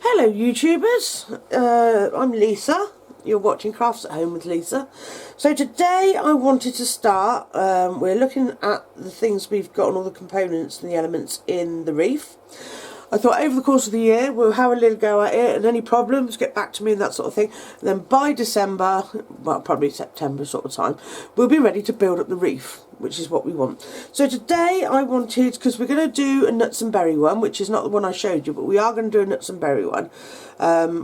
Hello YouTubers, I'm Lisa. You're watching Crafts at Home with Lisa. So today I wanted to start, we're looking at the things we've got and all the components and the elements in the reef. I thought over the course of the year we'll have a little go at it, and any problems get back to me and that sort of thing. And then by December, well probably September sort of time, we'll be ready to build up the reef, which is what we want. So today I wanted, because we're going to do a nuts and berry one, which is not the one I showed you, but we are going to do a nuts and berry one,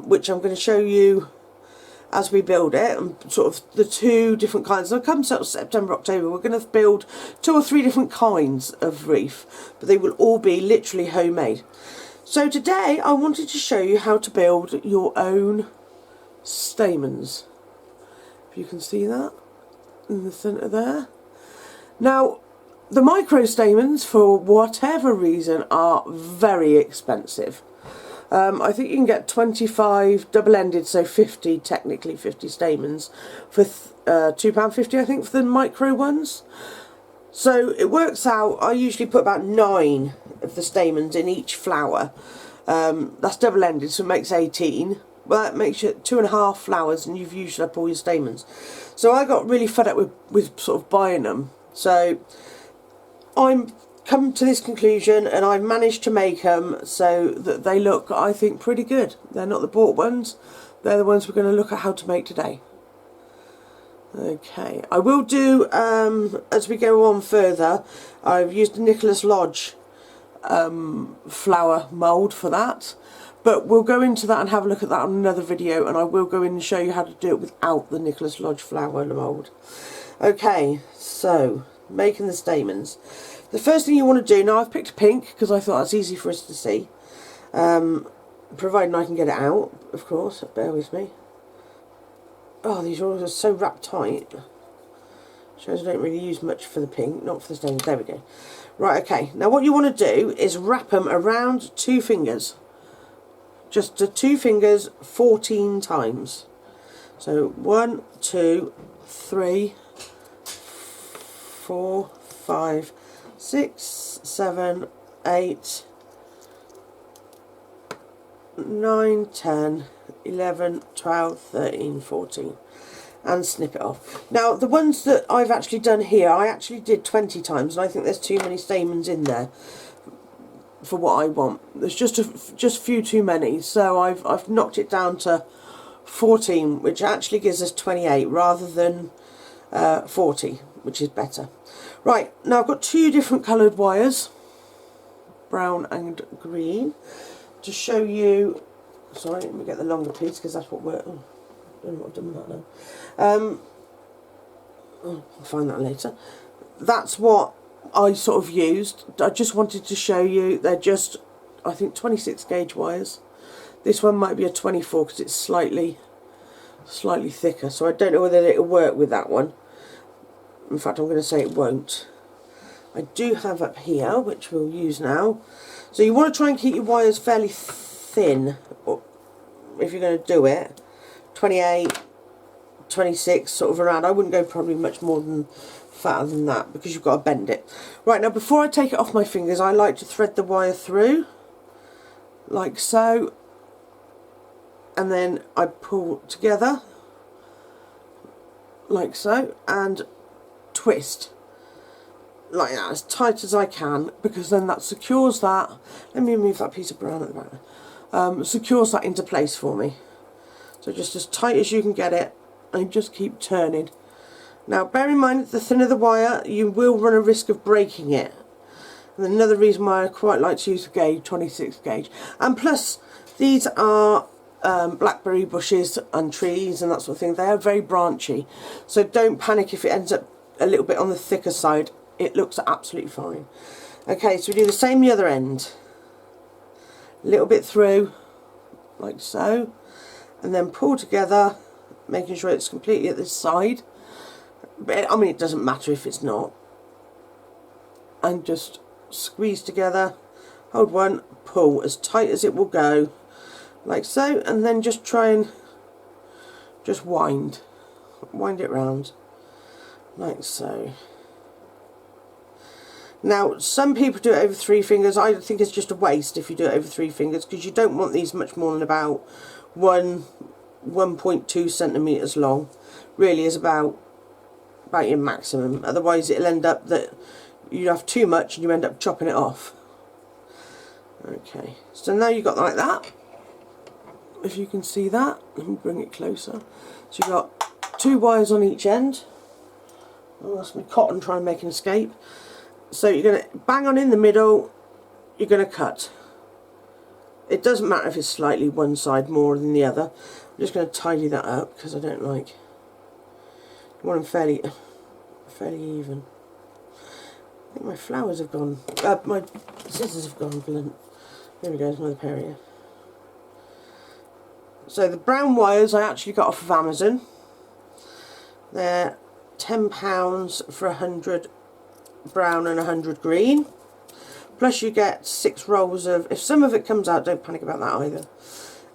which I'm going to show you as we build it, and sort of the two different kinds. So come sort of September, October, we're going to build 2 or 3 different kinds of reef, but they will all be literally homemade. So today I wanted to show you how to build your own stamens. If you can see that in the centre there. Now, the micro stamens, for whatever reason, are very expensive. I think you can get 25 double-ended, so 50, technically 50 stamens, for £2.50 I think for the micro ones. So it works out, I usually put about 9 of the stamens in each flower. That's double-ended, so it makes 18. Well, that makes you 2.5 flowers and you've used up all your stamens. So I got really fed up with sort of buying them. So I'm come to this conclusion, and I've managed to make them so that they look, I think, pretty good. They're not the bought ones, they're the ones we're going to look at how to make today. Okay, I will do, as we go on further, I've used the Nicholas Lodge flower mould for that, but we'll go into that and have a look at that on another video, and I will go in and show you how to do it without the Nicholas Lodge flower mould. Okay, so making the stamens. The first thing you want to do, now I've picked pink because I thought that's easy for us to see, providing I can get it out, of course, bear with me. Oh, these are all so wrapped tight. Shows I don't really use much for the pink, not for the stamens. There we go. Right, okay, now what you want to do is wrap them around 2 fingers. Just to 2 fingers 14 times. So 1, 2, 3, 4, 5, 6, 7, 8, 9, 10, 11, 12, 13, 14, and snip it off. Now the ones that I've actually done here, I actually did 20 times, and I think there's too many stamens in there for what I want. There's just a few too many, so I've knocked it down to 14, which actually gives us 28 rather than 40, which is better. Right, now I've got 2 different coloured wires, brown and green, to show you. Sorry, let me get the longer piece because that's what we're. Oh, I don't know what I've done with that now. I'll find that later. That's what I sort of used. I just wanted to show you. They're just, I think, 26 gauge wires. This one might be a 24 because it's slightly thicker. So I don't know whether it'll work with that one. In fact, I'm going to say it won't. I do have up here, which we'll use now. So you want to try and keep your wires fairly thin, or if you're going to do it. 28, 26, sort of around. I wouldn't go probably much more than fatter than that, because you've got to bend it. Right, now before I take it off my fingers, I like to thread the wire through, like so. And then I pull together, like so, and twist like that as tight as I can, because then that secures that. Let me move that piece of brown at the back. Secures that into place for me. So just as tight as you can get it, and just keep turning. Now bear in mind, the thinner the wire, you will run a risk of breaking it. And another reason why I quite like to use the gauge, 26 gauge. And plus, these are blackberry bushes and trees and that sort of thing. They are very branchy, so don't panic if it ends up a little bit on the thicker side. It looks absolutely fine. Okay, so we do the same the other end. A little bit through, like so, and then pull together, making sure it's completely at this side. But I mean, it doesn't matter if it's not. And just squeeze together, hold one, pull as tight as it will go, like so, and then just try and just wind it round, like so. Now, some people do it over 3 fingers. I think it's just a waste if you do it over 3 fingers, because you don't want these much more than about 1.2 centimetres long. Really is about your maximum. Otherwise it'll end up that you have too much and you end up chopping it off. Okay, so now you've got like that. If you can see that, let me bring it closer. So you've got 2 wires on each end. Oh, that's my cotton trying to make an escape. So you're going to bang on in the middle, you're going to cut. It doesn't matter if it's slightly one side more than the other. I'm just going to tidy that up because I don't like, I want them fairly even. I think my flowers have gone, my scissors have gone blunt. There we go, there's another pair here. So the brown wires I actually got off of Amazon. They're £10 for 100 brown and 100 green, plus you get 6 rolls of, if some of it comes out, don't panic about that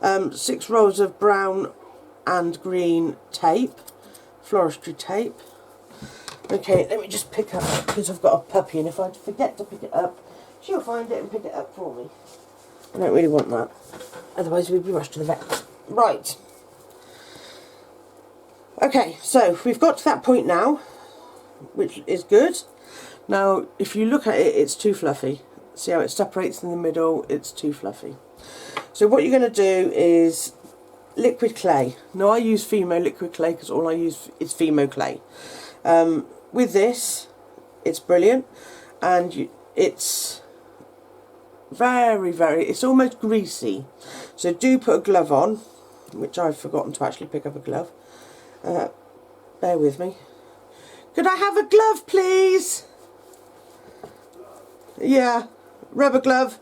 either, 6 rolls of brown and green tape, floristry tape. Okay, let me just pick up, because I've got a puppy, and if I forget to pick it up, she'll find it and pick it up for me. I don't really want that, otherwise we'd be rushed to the vet. Right, okay, so we've got to that point now, which is good. Now, if you look at it, it's too fluffy. See how it separates in the middle? It's too fluffy. So what you're going to do is liquid clay. Now, I use Fimo liquid clay because all I use is Fimo clay. With this, it's brilliant, and it's very, it's almost greasy. So do put a glove on, which I've forgotten to actually pick up a glove. Bear with me. Could I have a glove, please? Yeah, rubber glove.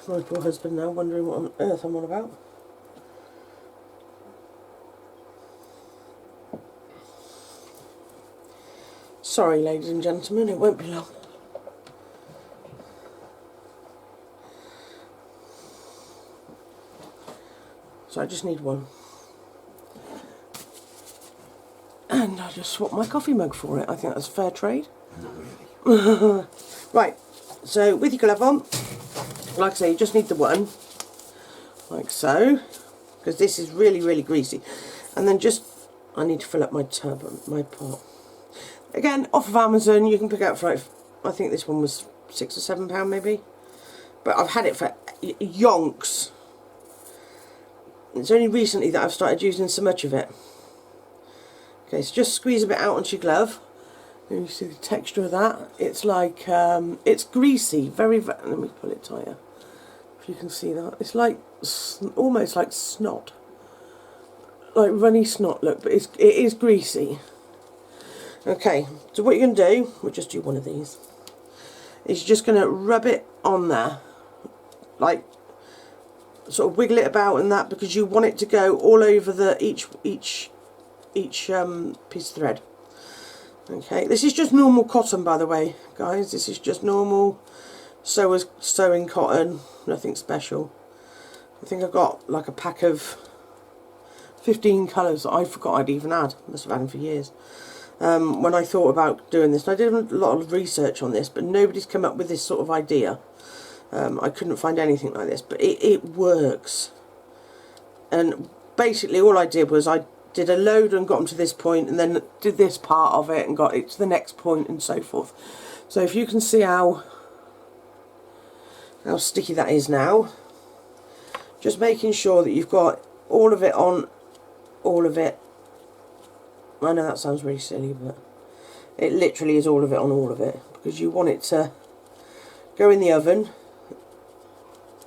My poor husband now wondering what on earth I'm on about. Sorry, ladies and gentlemen, it won't be long. So I just need one. And I'll just swap my coffee mug for it. I think that's fair trade. Right, so with your glove on, like I say, you just need the one, like so, because this is really greasy. And then just, I need to fill up my tub, my pot. Again, off of Amazon, you can pick up for, like, I think this one was £6 or £7 maybe. But I've had it for yonks. It's only recently that I've started using so much of it. Okay, so just squeeze a bit out onto your glove. And you see the texture of that. It's like, it's greasy, very, let me pull it tighter, if you can see that. It's like, almost like snot. Like runny snot, look, but it is greasy. Okay, so what you're going to do, we'll just do one of these, is you're just going to rub it on there. Like, sort of wiggle it about and that, because you want it to go all over the each piece of thread. Okay, this is just normal cotton, by the way, guys. This is just normal sewing cotton, nothing special. I think I got like a pack of 15 colours that I forgot I'd even had. Must have had them for years. When I thought about doing this, and I did a lot of research on this, but nobody's come up with this sort of idea. I couldn't find anything like this, but it works. And basically all I did was I did a load and got them to this point, and then did this part of it and got it to the next point, and so forth. So if you can see how sticky that is now, just making sure that you've got all of it on all of it. I know that sounds really silly, but it literally is all of it on all of it, because you want it to go in the oven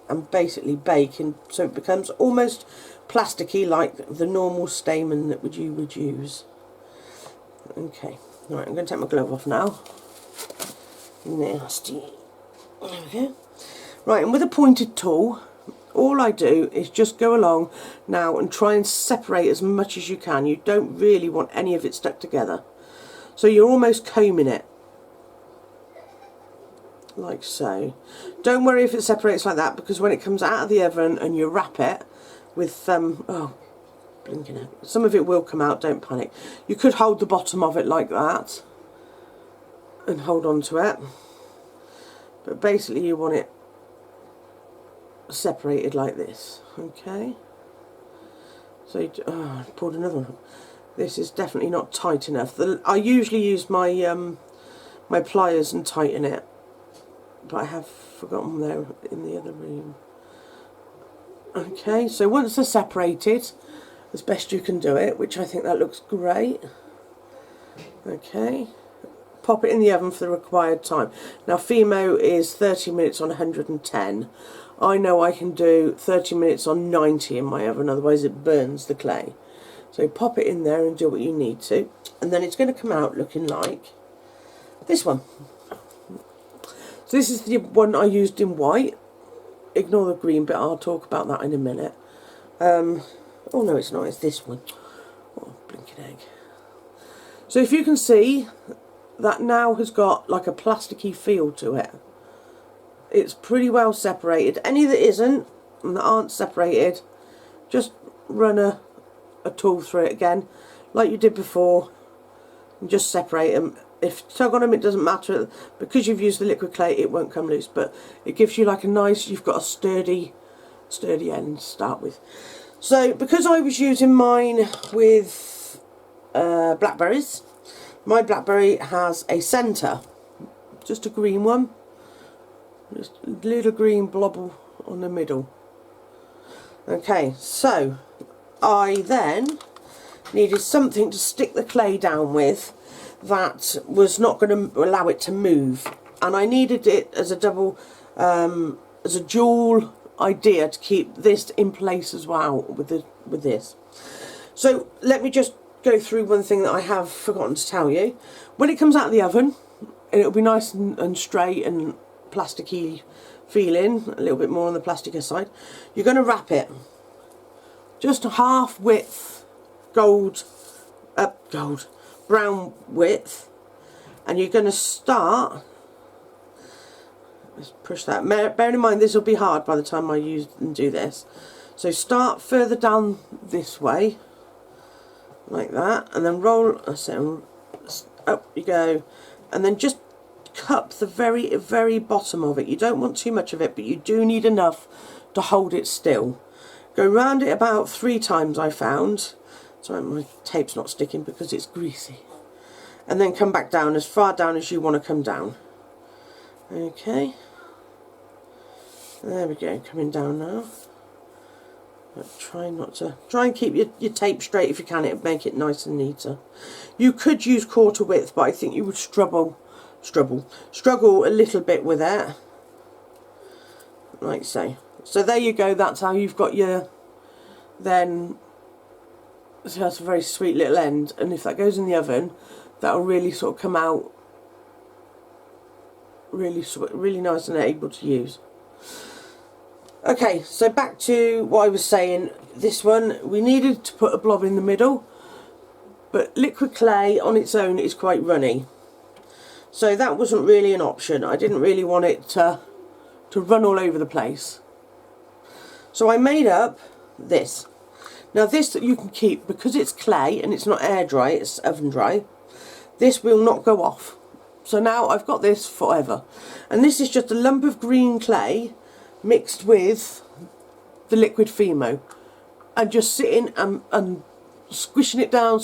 and basically bake, and so it becomes almost plasticky like the normal stamen that you would use. Okay, right, I'm going to take my glove off now. Nasty. There we go. Right, and with a pointed tool, all I do is just go along now and try and separate as much as you can. You don't really want any of it stuck together. So you're almost combing it. Like so. Don't worry if it separates like that, because when it comes out of the oven and you wrap it with, oh, blinking heck. Some of it will come out, don't panic. You could hold the bottom of it like that and hold on to it, but basically you want it separated like this. Okay, so I pulled another one. This is definitely not tight enough. I usually use my my pliers and tighten it, but I have forgotten them there in the other room. Okay, so once they're separated, as best you can do it, which I think that looks great. Okay, pop it in the oven for the required time. Now Fimo is 30 minutes on 110. I know I can do 30 minutes on 90 in my oven, otherwise it burns the clay. So pop it in there and do what you need to, and then it's going to come out looking like this one. So this is the one I used in white. Ignore the green bit, I'll talk about that in a minute. Oh no, it's not, it's this one. Oh, blinking egg. So if you can see, that now has got like a plasticky feel to it. It's pretty well separated. Any that isn't, and that aren't separated, just run a tool through it again, like you did before, and just separate them. If you tug on them, it doesn't matter, because you've used the liquid clay, it won't come loose, but it gives you like a nice, you've got a sturdy end to start with. So because I was using mine with blackberries, my blackberry has a centre, just a green one, just a little green blob on the middle. Okay, so I then needed something to stick the clay down with that was not going to allow it to move, and I needed it as a double, as a dual idea to keep this in place as well with this. So let me just go through one thing that I have forgotten to tell you. When it comes out of the oven, and it'll be nice and straight and plasticky feeling, a little bit more on the plasticker side, you're going to wrap it just a half width brown width, and you're going to start, let's push that, bearing in mind this will be hard by the time I use and do this, so start further down this way like that, and then roll up you go, and then just cup the very bottom of it. You don't want too much of it, but you do need enough to hold it still. Go round it about 3 times, I found. Sorry, my tape's not sticking because it's greasy. And then come back down as far down as you want to come down. Okay. There we go, coming down now. But try and keep your tape straight if you can, it'll make it nice and neater. You could use quarter width, but I think you would struggle a little bit with it. Like so. So there you go, that's how you've got your, then, so that's a very sweet little end, and if that goes in the oven, that'll really sort of come out really nice and able to use. Okay, so back to what I was saying. This one, we needed to put a blob in the middle, but liquid clay on its own is quite runny, so that wasn't really an option. I didn't really want it to run all over the place. So I made up this. Now this you can keep, because it's clay and it's not air dry, it's oven dry, this will not go off. So now I've got this forever. And this is just a lump of green clay mixed with the liquid Fimo, and just sitting and squishing it down,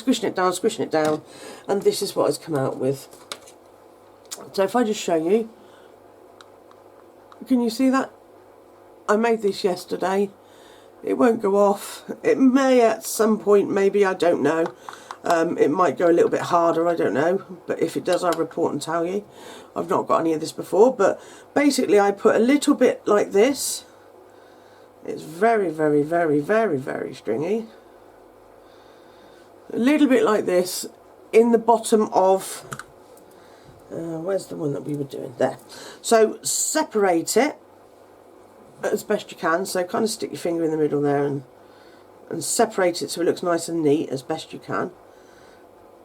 and this is what it's come out with. So if I just show you, can you see that? I made this yesterday. It won't go off. It may at some point, maybe, I don't know. It might go a little bit harder, I don't know. But if it does, I'll report and tell you. I've not got any of this before, but basically I put a little bit like this. It's very stringy. A little bit like this in the bottom of, where's the one that we were doing? There. So separate it as best you can, so kind of stick your finger in the middle there and separate it so it looks nice and neat as best you can,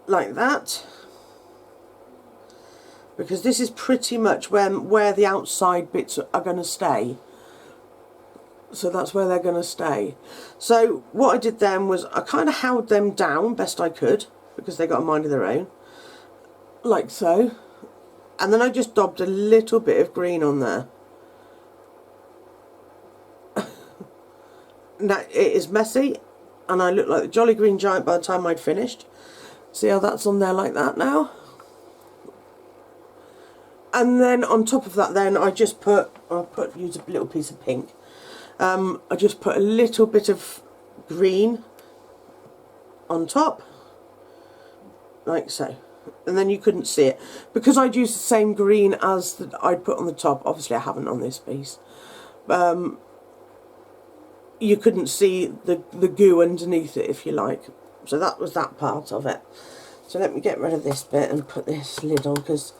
like that, because this is pretty much where the outside bits are going to stay. So that's where they're going to stay. So what I did then was I kind of held them down best I could, because they got a mind of their own, like so. And then I just daubed a little bit of green on there. Now it is messy, and I look like the Jolly Green Giant by the time I'd finished. See how that's on there like that now? And then on top of that then I just use a little piece of pink. I just put a little bit of green on top, like so. And then you couldn't see it. Because I'd used the same green as that I'd put on the top, obviously I haven't on this piece. You couldn't see the goo underneath it, if you like. So that was that part of it. So let me get rid of this bit and put this lid on, because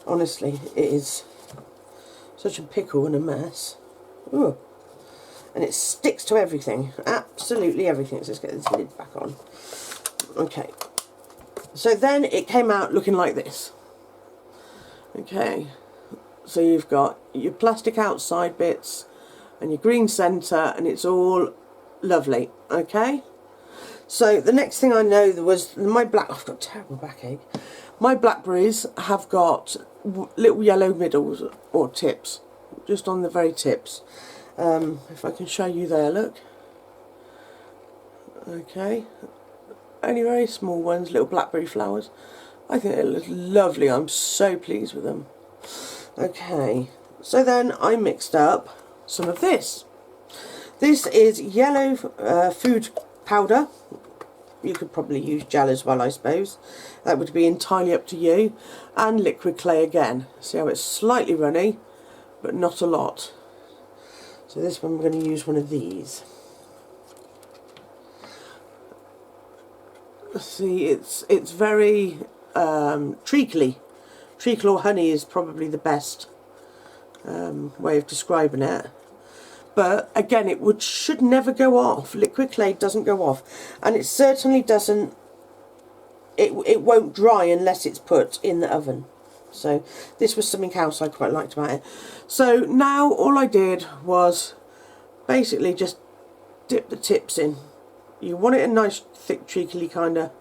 honestly it is such a pickle and a mess. Ooh. And it sticks to everything, absolutely everything. So let's get this lid back on. Okay, so then it came out looking like this. Okay, so you've got your plastic outside bits and your green centre, and it's all lovely. Okay, so the next thing I know there was my black. I've got a terrible backache. My blackberries have got little yellow middles or tips, just on the very tips. If I can show you there, look. Okay, only very small ones, little blackberry flowers. I think they look lovely. I'm so pleased with them. Okay, so then I mixed up some of this. This is yellow food powder. You could probably use gel as well, I suppose. That would be entirely up to you. And liquid clay again. See how it's slightly runny, but not a lot. So this one we're going to use one of these. See, it's very treacly. Treacle or honey is probably the best way of describing it. But again, should never go off. Liquid clay doesn't go off, and it certainly doesn't. It won't dry unless it's put in the oven. So this was something else I quite liked about it. So now all I did was basically just dip the tips in. You want it a nice thick treacly kind of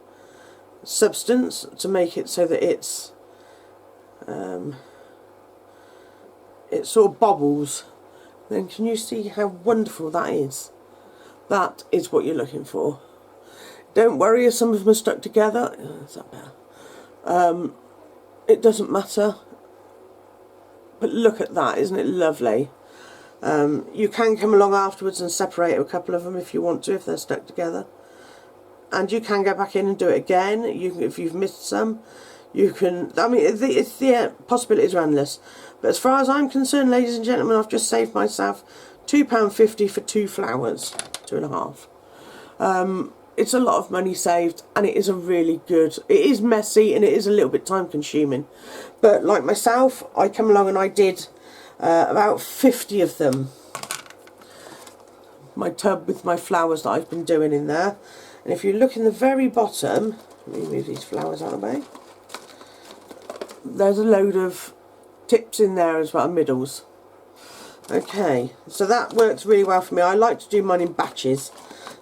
substance to make it so that it sort of bobbles. Then can you see how wonderful that is? That is what you're looking for. Don't worry if some of them are stuck together. Is that better? It doesn't matter. But look at that, isn't it lovely? You can come along afterwards and separate a couple of them if you want to, if they're stuck together. And you can go back in and do it again. If you've missed some, you can. I mean, the possibilities are endless. But as far as I'm concerned, ladies and gentlemen, I've just saved myself £2.50 for 2 flowers, 2.5. It's a lot of money saved, and it is a really good. It is messy and it is a little bit time consuming. But like myself, I come along and I did about 50 of them. My tub with my flowers that I've been doing in there. And if you look in the very bottom, let me move these flowers out of the way. There's a load of tips in there as well, middles. Okay, so that works really well for me. I like to do mine in batches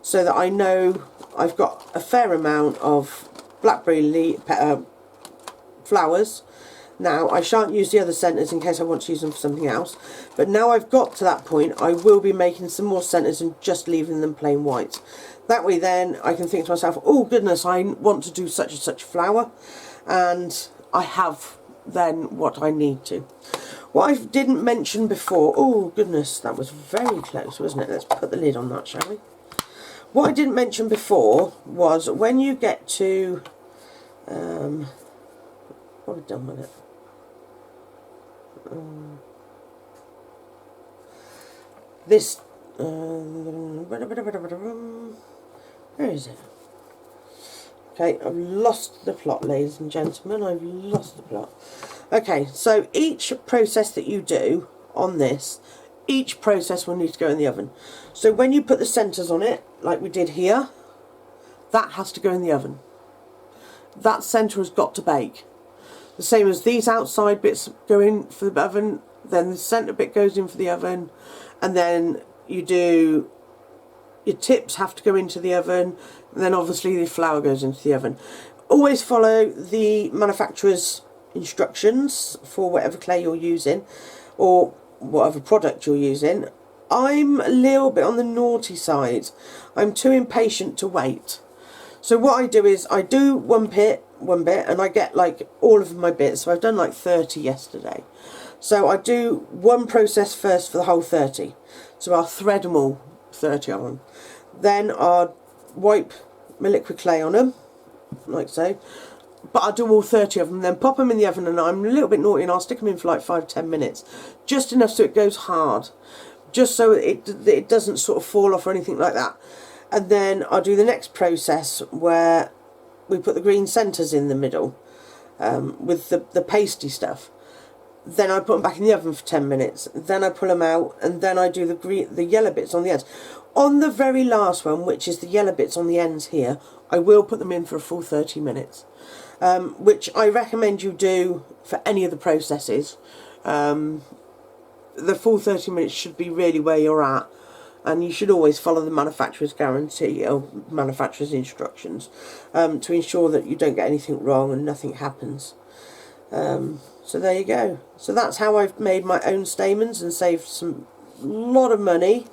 so that I know I've got a fair amount of blackberry flowers. Now, I shan't use the other centres in case I want to use them for something else. But now I've got to that point, I will be making some more centres and just leaving them plain white. That way then, I can think to myself, oh goodness, I want to do such and such flower. And I have then what I need to. What I didn't mention before, oh goodness, that was very close, wasn't it? Let's put the lid on that, shall we? What I didn't mention before was when you get to, what have I done with it? This, where is it? Okay, I've lost the plot, ladies and gentlemen, I've lost the plot. Okay, so each process that you do on this, each process will need to go in the oven. So when you put the centres on it, like we did here, that has to go in the oven. That centre has got to bake. The same as these outside bits go in for the oven, then the centre bit goes in for the oven, and then you do, your tips have to go into the oven, and then obviously the flour goes into the oven. Always follow the manufacturer's instructions for whatever clay you're using, or whatever product you're using. I'm a little bit on the naughty side. I'm too impatient to wait. So what I do is I do one bit, and I get like all of my bits. So I've done like 30 yesterday. So I do one process first for the whole 30. So I'll thread them all, 30 of them. Then I'll wipe my liquid clay on them, like so. But I'll do all 30 of them, then pop them in the oven, and I'm a little bit naughty and I'll stick them in for like 5-10 minutes. Just enough so it goes hard. Just so it doesn't sort of fall off or anything like that. And then I'll do the next process where we put the green centres in the middle with the pasty stuff. Then I put them back in the oven for 10 minutes. Then I pull them out, and then I do the yellow bits on the ends. On the very last one, which is the yellow bits on the ends here, I will put them in for a full 30 minutes. Which I recommend you do for any of the processes. The full 30 minutes should be really where you're at, and you should always follow the manufacturer's guarantee or manufacturer's instructions to ensure that you don't get anything wrong and nothing happens. So there you go. So that's how I've made my own Stamens and saved some lot of money.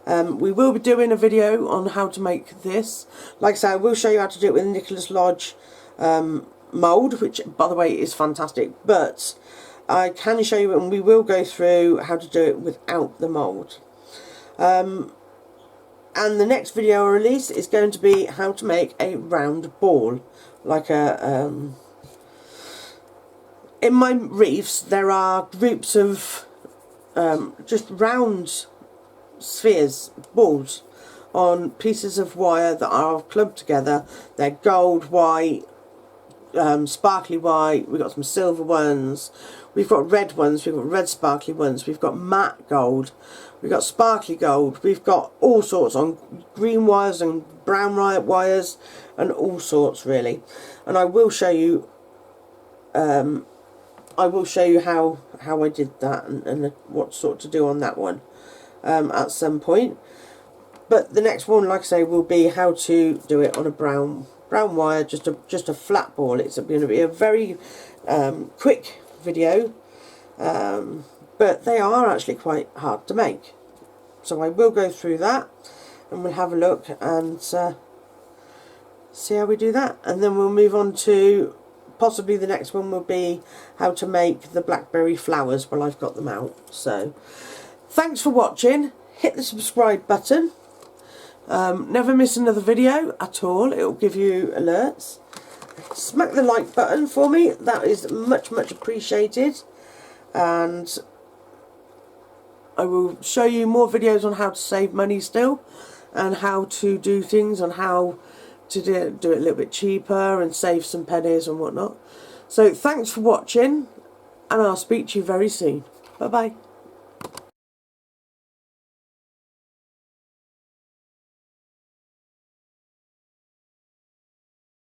We will be doing a video on how to make this. Like I say, I will show you how to do it with Nicholas Lodge mould, which by the way is fantastic, but I can show you, and we will go through how to do it without the mould. And the next video I release is going to be how to make a round ball, like a in my reefs there are groups of just round spheres, balls, on pieces of wire that are clubbed together. They're gold, white, sparkly white, we've got some silver ones, we've got red ones, we've got red sparkly ones, we've got matte gold, we've got sparkly gold, we've got all sorts on green wires and brown wires and all sorts really. And I will show you how I did that and what sort to do on that one at some point. But the next one, like I say, will be how to do it on a brown wire, just a flat ball. It's going to be a very quick video, but they are actually quite hard to make. So I will go through that, and we'll have a look and see how we do that, and then we'll move on to possibly the next one will be how to make the blackberry flowers while I've got them out. So thanks for watching. Hit the subscribe button. Never miss another video at all. It will give you alerts. Smack the like button for me. That is much appreciated. And I will show you more videos on how to save money still, and how to do things, on how to do it a little bit cheaper and save some pennies and whatnot. So thanks for watching, and I'll speak to you very soon. Bye bye.